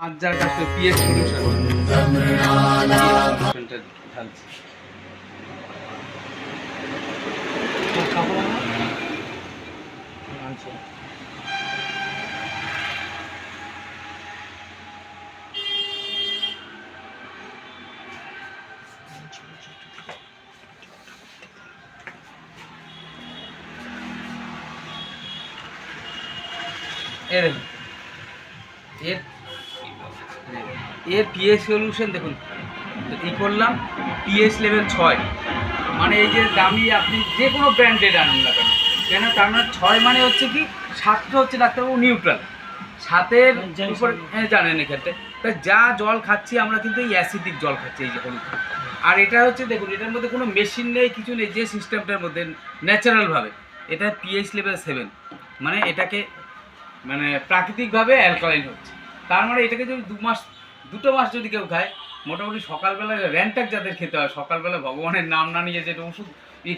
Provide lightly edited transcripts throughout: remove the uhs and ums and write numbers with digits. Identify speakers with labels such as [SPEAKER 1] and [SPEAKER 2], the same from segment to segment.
[SPEAKER 1] আজ্জার কাছে পিএস সলিউশনটা ঢালছি। এর এর এর পিএস সলিউশন দেখুন, ই করলাম পিএস লেভেল 6, মানে এই যে দামি আপনি যে কোনো ব্র্যান্ডেড আনুন না কেন, তার মানে 6 মানে হচ্ছে কি 7টা হচ্ছে ডাক্তারবাবু নিউট্রাল, 7-এর উপর জানেন এক্ষেত্রে। তা যা জল খাচ্ছি আমরা কিন্তু এই অ্যাসিডিক জল খাচ্ছি, এই যে হলুদ। আর এটা হচ্ছে দেখুন, এটার মধ্যে কোনো মেশিন নেই, কিছু নেই, যে সিস্টেমটার মধ্যে ন্যাচারালভাবে এটা পিএইচ লেভেল 7, মানে এটাকে মানে প্রাকৃতিকভাবে অ্যালকালাইন হচ্ছে। তার মানে এটাকে যদি 2 মাস যদি কেউ খায়, মোটামুটি সকালবেলা র্যান্টাক যাদের খেতে হয়, সকালবেলা ভগবানের নাম না নিয়ে যেটা ওষুধ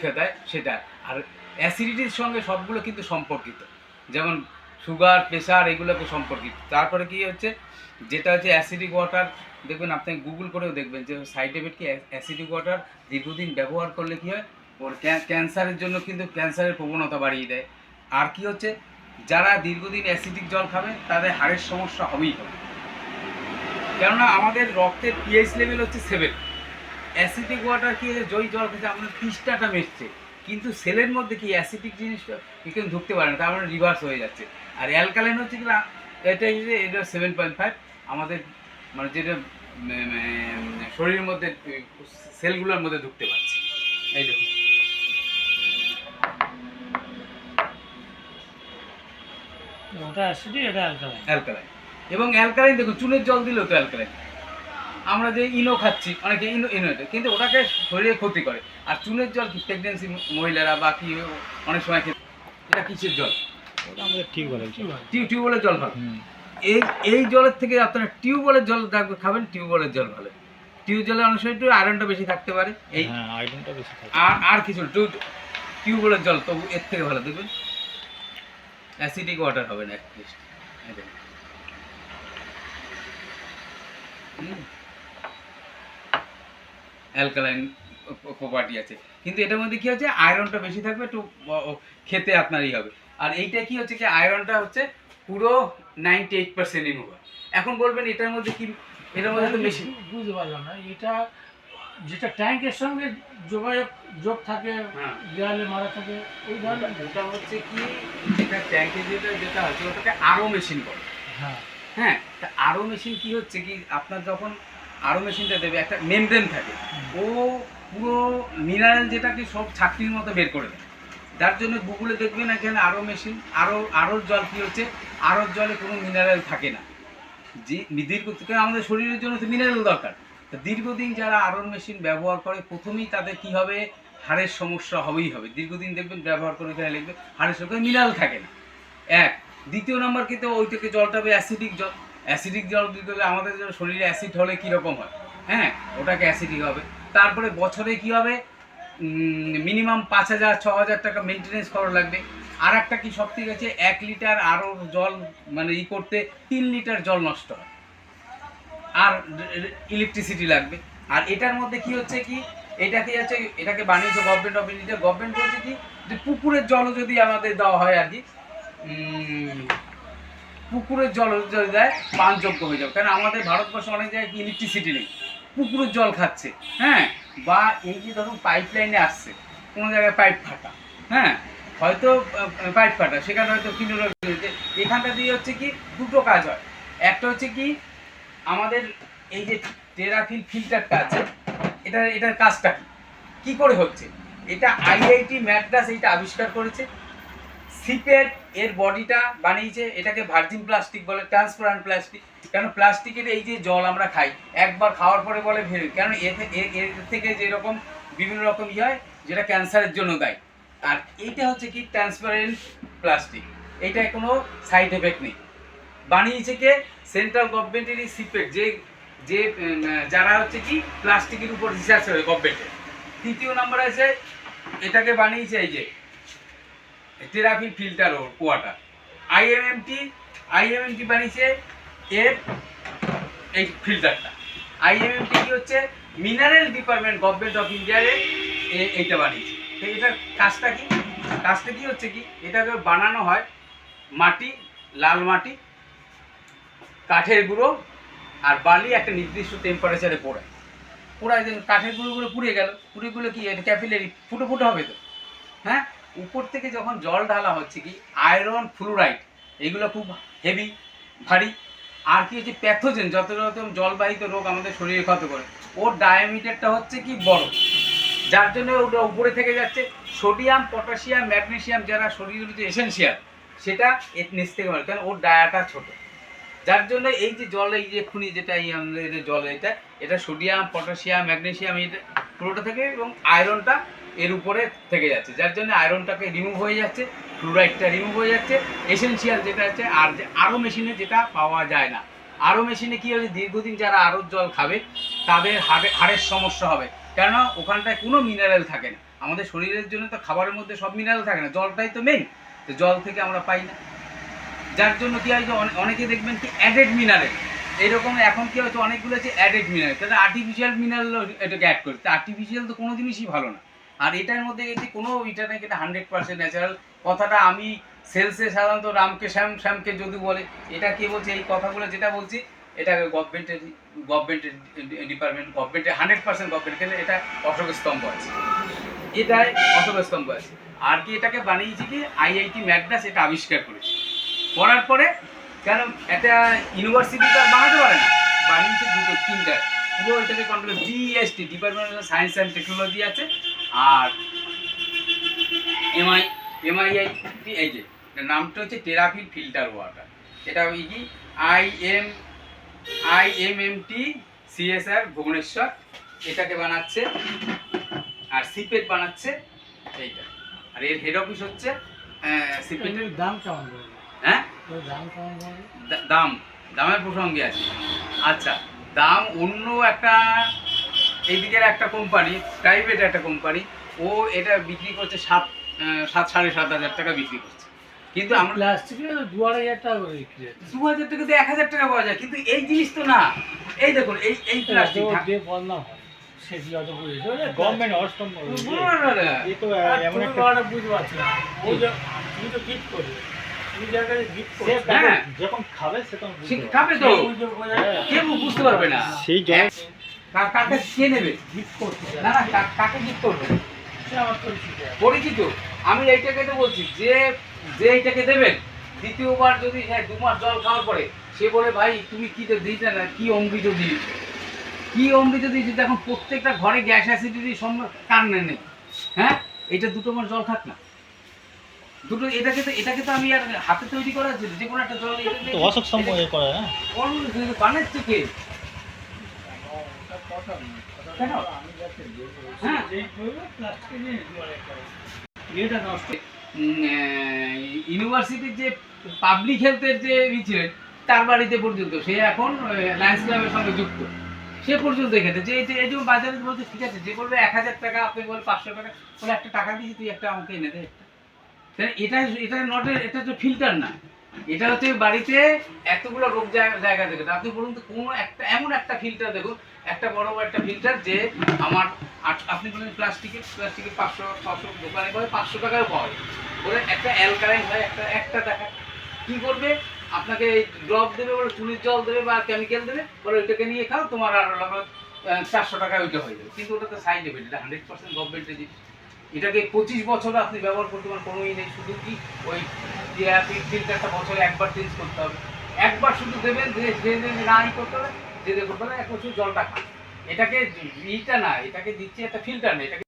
[SPEAKER 1] খেতে হয় সেটা। আর অ্যাসিডিটির সঙ্গে সবগুলো কিন্তু সম্পর্কিত, যেমন সুগার, প্রেশার, এগুলোকে সম্পর্কিত। তারপরে কি হচ্ছে, যেটা হচ্ছে অ্যাসিডিক ওয়াটার, দেখবেন আপনি গুগল করেও দেখবেন যে সাইড এফেক্ট কি, অ্যাসিডিক ওয়াটার দীর্ঘদিন ব্যবহার করলে কি হয়, ওর ক্যান্সারের জন্য কিন্তু ক্যান্সারের প্রবণতা বাড়িয়ে দেয়। আর কি হচ্ছে, যারা দীর্ঘদিন অ্যাসিডিক জল খাবে তাদের হাড়ের সমস্যা হবেই হবে, কেননা আমাদের রক্তের পিএইচ লেভেল হচ্ছে 7। অ্যাসিডিক ওয়াটার কি হচ্ছে, জল খেতে আমাদের তৃষ্ণাটা মিটছে, কিন্তু সেলের মধ্যে কি অ্যাসিডিক জিনিসটা কিন্তু ঢুকতে পারে না, তার মানে রিভার্স হয়ে যাচ্ছে। আর অ্যালকালাইন হচ্ছে কি না, এটা 7.5 আমাদের মানে যেটা শরীরের মধ্যে সেলগুলোর মধ্যে ঢুকতে পারছে। এই দেখুন,
[SPEAKER 2] ওটা অ্যাসিডিক, এটা অ্যালকালাইন।
[SPEAKER 1] অ্যালকালাইন এবং অ্যালকালাইন দেখুন, চুনের জল দিলেও তো অ্যালকালাইন। আমরা যে ইনো খাচ্ছি, অনেকে ইনোটা কিন্তু ওটাকে শরীরে ক্ষতি করে। আর চুনের জল কি প্রেগনেন্সি মহিলারা বা কি অনেক সময় খেতে, এটা কিসের জল,
[SPEAKER 2] ওটা আমাদের ঠিক বলে
[SPEAKER 1] টিউবওয়েলের জল ভালো। এই জলের থেকে আপনারা টিউবওয়েলের জল খাবেন, টিউবওয়েলের জল ভালো। টিউব জলে অনেক সময় একটু আয়রনটা বেশি থাকতে পারে, এই
[SPEAKER 2] আয়রনটা বেশি থাকে।
[SPEAKER 1] আর কিছু টিউবওয়েলের জল তবু এর থেকে ভালো, দেখবেন অ্যাসিডিক ওয়াটার হবে না অ্যাটলিস্ট। অ্যালকালাইন প্রপার্টি আছে, কিন্তু এটার মধ্যে কি হচ্ছে, আয়রনটা বেশি থাকবে, একটু খেতে আপনারই হবে। আর এইটা কি হচ্ছে কি, আয়রনটা হচ্ছে পুরো 98% রিমুভ। এখন বলবেন এটার মধ্যে কি, এটার মধ্যে তো মেশিন,
[SPEAKER 2] বুঝতে পারলাম না এটা, যেটা ট্যাঙ্কের সঙ্গে যোগ থাকে, দেয়ালে মারা থাকে, ওই ধরনের।
[SPEAKER 1] ওটা হচ্ছে কি, যেটা ট্যাঙ্কে যেটা হচ্ছে ওটাকে আরও মেশিন করে। হ্যাঁ, তা আরও মেশিন কি হচ্ছে কি, আপনার যখন আরও মেশিনটা দেবে, একটা মেমব্রেন থাকে, ও পুরো মিনারেল যেটাকে সব ছাকরির মতো বের করে দেয়। যার জন্য গুগলে দেখবেন এখানে আরও মেশিন, আরোর জল কী হচ্ছে, আরোর জলে কোনো মিনারেল থাকে না। যে দীর্ঘদিন আমাদের শরীরের জন্য তো মিনারেল দরকার। তা দীর্ঘদিন যারা আরোর মেশিন ব্যবহার করে, প্রথমেই তাদের কি হবে, হাড়ের সমস্যা হবেই হবে। দীর্ঘদিন দেখবেন ব্যবহার করে এখানে লিখবে হাড়ের সঙ্গে মিনারেল থাকে না, এক। দ্বিতীয় নম্বর কিন্তু ওই থেকে জলটা হবে অ্যাসিডিক জল। অ্যাসিডিক জল দিতে হলে আমাদের শরীরে অ্যাসিড হলে কীরকম হয়, হ্যাঁ, ওটাকে অ্যাসিডিক হবে। তারপরে বছরে কি হবে, মিনিমাম 5,000-6,000 টাকা মেনটেনেন্স করা লাগবে। আর একটা কি, সব থেকে আছে 1 লিটার আরও জল মানে করতে 3 লিটার জল নষ্ট হয়, আর ইলেকট্রিসিটি লাগবে। আর এটার মধ্যে কি হচ্ছে কি, এটাকে হচ্ছে, এটাকে বানিয়েছে গভর্নমেন্ট অফ ইন্ডিয়া। গভর্নমেন্ট বলছে কি, যে পুকুরের জলও যদি আমাদের দেওয়া হয় আর কি, পুকুরের জল যদি দেয় পানযোগ্য হয়ে যাবে। কারণ আমাদের ভারতবর্ষে অনেক জায়গায় ইলেকট্রিসিটি নেই, পুকুরের জল খাচ্ছে, হ্যাঁ। বা এই যে ধরুন পাইপ লাইনে আসছে, কোনো জায়গায় পাইপ ফাটা, হ্যাঁ, হয়তো পাইপ ফাটা, সেখানে হয়তো কিলোর এখানটা দিয়ে হচ্ছে কি দুটো কাজ হয়। একটা হচ্ছে কি, আমাদের এই যে টেরাফিল ফিল্টারটা আছে, এটার কাজটা কি করে হচ্ছে, এটা আইআইটি ম্যাড্রাস এইটা আবিষ্কার করেছে। সিপেট এর বডিটা বানিয়েছে, এটাকে ভার্জিন প্লাস্টিক বলে, ট্রান্সপারেন্ট প্লাস্টিক। কেন প্লাস্টিকের এই যে জল আমরা খাই, একবার খাওয়ার পরে বলে ভেবে, কেন এর থেকে যেরকম বিভিন্ন রকম হয়, যেটা ক্যান্সারের জন্য দায়ী। আর এইটা হচ্ছে কি ট্রান্সপারেন্ট প্লাস্টিক, এইটায় কোনো সাইড এফেক্ট নেই। বানিয়েছে কে, সেন্ট্রাল গভর্নমেন্টেরই সিপেট, যে যারা হচ্ছে কি প্লাস্টিকের উপর রিসার্চ করে গভর্নমেন্টের। তৃতীয় নম্বর আছে, এটাকে বানিয়েছে এই যে টেরাফিল ফিল্টার ওয়াটার, আইএমএমটি বানিয়েছে এর এই ফিল্টারটা। আইএমএমটি কি হচ্ছে মিনারেল ডিপার্টমেন্ট গভর্নমেন্ট অফ ইন্ডিয়ার এইটা বানিয়েছে। তো এটার কাজটা কি, কাজটা কি হচ্ছে কি, এটাকে বানানো হয় মাটি, লাল মাটি, কাঠের গুঁড়ো আর বালি একটা নির্দিষ্ট টেম্পারেচারে পোড়ায়। পোড়ায় যে কাঠের গুঁড়োগুলো পুড়ে গেল, পুড়েগুলো কি এটা ক্যাপিলারি ফুটো ফুটো হবে তো, হ্যাঁ। উপর থেকে যখন জল ঢালা হচ্ছে কি আয়রন ফ্লুরাইড, এগুলো খুব হেভি ভারী। আর কি হচ্ছে প্যাথোজেন, যত যত জলবাহিত রোগ আমাদের শরীরে ক্ষত করে, ওর ডায়ামিটারটা হচ্ছে কি বড়, যার জন্য ওটা উপরে থেকে যাচ্ছে। সোডিয়াম, পটাশিয়াম, ম্যাগনেসিয়াম যারা শরীরের যে এসেনশিয়াল, সেটা এর নিচ থেকে পারে, কারণ ওর ডায়াটা ছোট। যার জন্য এই যে জল, এই যে এক্ষুনি যেটা এই আমাদের জল, এটা সোডিয়াম, পটাশিয়াম, ম্যাগনেসিয়াম এটা পুরোটা থেকে, এবং আয়রনটা এর উপরে থেকে যাচ্ছে, যার জন্য আয়রনটাকে রিমুভ হয়ে যাচ্ছে, ফ্লুরাইডটা রিমুভ হয়ে যাচ্ছে, এসেনশিয়াল যেটা আছে। আর যে আরও মেশিনে যেটা পাওয়া যায় না, আরও মেশিনে কী হবে, দীর্ঘদিন যারা আরও জল খাবে তাদের হাড়ের সমস্যা হবে, কেননা ওখানটায় কোনো মিনারেল থাকে না। আমাদের শরীরের জন্য তো খাবারের মধ্যে সব মিনারেল থাকে না, জলটাই তো মেইন, তো জল থেকে আমরা পাই না। যার জন্য কী হয় যে অনেকে দেখবেন কি অ্যাডেড মিনারেল, এইরকম এখন কী হচ্ছে অনেকগুলো আছে অ্যাডেড মিনারেল, তাহলে আর্টিফিশিয়াল মিনারেলও এটাকে অ্যাড করছে। আর্টিফিশিয়াল তো কোনো জিনিসই ভালো না। আর এটার মধ্যে যে কোনো এটা নাকি এটা 100% ন্যাচারাল। কথাটা আমি সেলসে সাধারণত রামকে শ্যামকে যদি বলে, এটা কে বলছে এই কথাগুলো যেটা বলছি, এটা গভর্নমেন্টের ডিপার্টমেন্ট, গভর্নমেন্টের 100% গভর্নমেন্ট, এটা অশোক স্তম্ভ আছে, এটাই অশোক স্তম্ভ আছে। আর কি এটাকে বানিয়েছি কি আইআইটি ম্যাড্রাস, এটা আবিষ্কার করেছে। করার পরে কেন একটা ইউনিভার্সিটি তো বানাতে পারে না, বানিয়েছে দুটো তিনটা, পুরো এটাকে control DST, department of science and technology আছে, আর এমআইআইটি, এই যে নামটা হচ্ছে টেরাফিল ফিল্টার ওয়াটার। এটা ওই কি আইএমএমটি সিএসআর ভুবনেশ্বর এটাকে বানাচ্ছে, আর সিপেট বানাচ্ছে এইটা। আর এর হেড অফিস হচ্ছে সিপেটের।
[SPEAKER 2] দাম কেমন?
[SPEAKER 1] হ্যাঁ, দামের প্রসঙ্গে আছে। আচ্ছা, দাম অন্য একটা এইদিকের একটা কোম্পানি, প্রাইভেট একটা কোম্পানি, ও এটা বিক্রি করছে 7,500 টাকা বিক্রি করছে, কিন্তু আমরা
[SPEAKER 2] প্লাস্টিকের 2,500 টাকা করে বিক্রি হয়।
[SPEAKER 1] 2,000 টাকা দিয়ে 1,000 টাকা পাওয়া যায়, কিন্তু এই জিনিস তো না। এই দেখুন এই প্লাস্টিক
[SPEAKER 2] দিয়ে বলনা হয় সেটি অত বুঝেছে গভর্নমেন্ট অষ্টম এই তো এমন একটা বুঝতে পারছি না। ওই যে তুমি তো গিফট করবে, তুমি জায়গায় গিফট করবে,
[SPEAKER 1] হ্যাঁ
[SPEAKER 2] যখন খাবে সে তখন
[SPEAKER 1] খাবে তো, কেউ বুঝতে পারবে না
[SPEAKER 2] সেই জল
[SPEAKER 1] কাকে কে নেবে
[SPEAKER 2] গিফট করতে।
[SPEAKER 1] না না, কাকে গিফট করবে?
[SPEAKER 2] সে আমার
[SPEAKER 1] পরিচিত। আমি এইটাকে তো বলছি, যে এইটাকে দেবেন, দ্বিতীয়বার যদি 2 মাস জল খাওয়ার পরে সে বলে ভাই তুমি কি তো দিতে না, কি অমৃত দিয়েছো, কি অমৃত দিয়েছো, এখন প্রত্যেকটা ঘরে গ্যাস অ্যাসিডিটির কারণে নেই। হ্যাঁ, এটা 2 মাস জল খাক না, দুটো। এটাকে তো আমি আর হাতে তৈরি করা ছিল, যে কোনো একটা জল
[SPEAKER 2] অশোক স্তম্ভ করে না
[SPEAKER 1] বানাচ্ছে কে? কেন? হ্যাঁ, ইউনিভার্সিটির যে পাবলিক হেলথের যে ছিলেন, তার বাড়িতে পর্যন্ত সে এখন লায়ন্স ক্লাবের সঙ্গে যুক্ত, সে পর্যন্ত এখানে যে এই যে বাজারে বলছে ঠিক আছে, যে বলবে 1,000 টাকা, আপনি বলে 500 টাকা, বলে একটা টাকা দিয়েছি তুই একটা আমাকে এনে দে। এটা নট, এটা তো ফিল্টার না, এটা হচ্ছে বাড়িতে এতগুলো রোগ জায়গা দেখে। আপনি বলুন তো কোনো একটা এমন একটা ফিল্টার দেখুন, একটা বড় একটা ফিল্টার, যে আমার আপনি বলেন প্লাস্টিকের 500 দোকানে করে 500 টাকায় পাওয়া যায়, বলে একটা অ্যালকালাইন হয় একটা টাকা। কি করবে, আপনাকে ড্রপ দেবে, বলে চুনির জল দেবে বা কেমিক্যাল দেবে, বলে ওইটাকে নিয়ে খাও, তোমার আর 400 টাকায় ওইটা হয়ে যাবে। কিন্তু ওটা তো সাইড এফেক্ট, এটা 100% গভর্নমেন্টের জিনিস। এটাকে 25 বছর আপনি ব্যবহার করতে পারেন, কোনোই নেই। শুধু কি ওই ফিল্টারটা বছরে একবার চেঞ্জ করতে হবে, একবার শুধু দেবেন, যে নাই করতে হবে, যে করতে হবে 1 বছর জলটা খান। এটাকে ইটা না, এটাকে দিচ্ছে একটা ফিল্টার না, এটাকে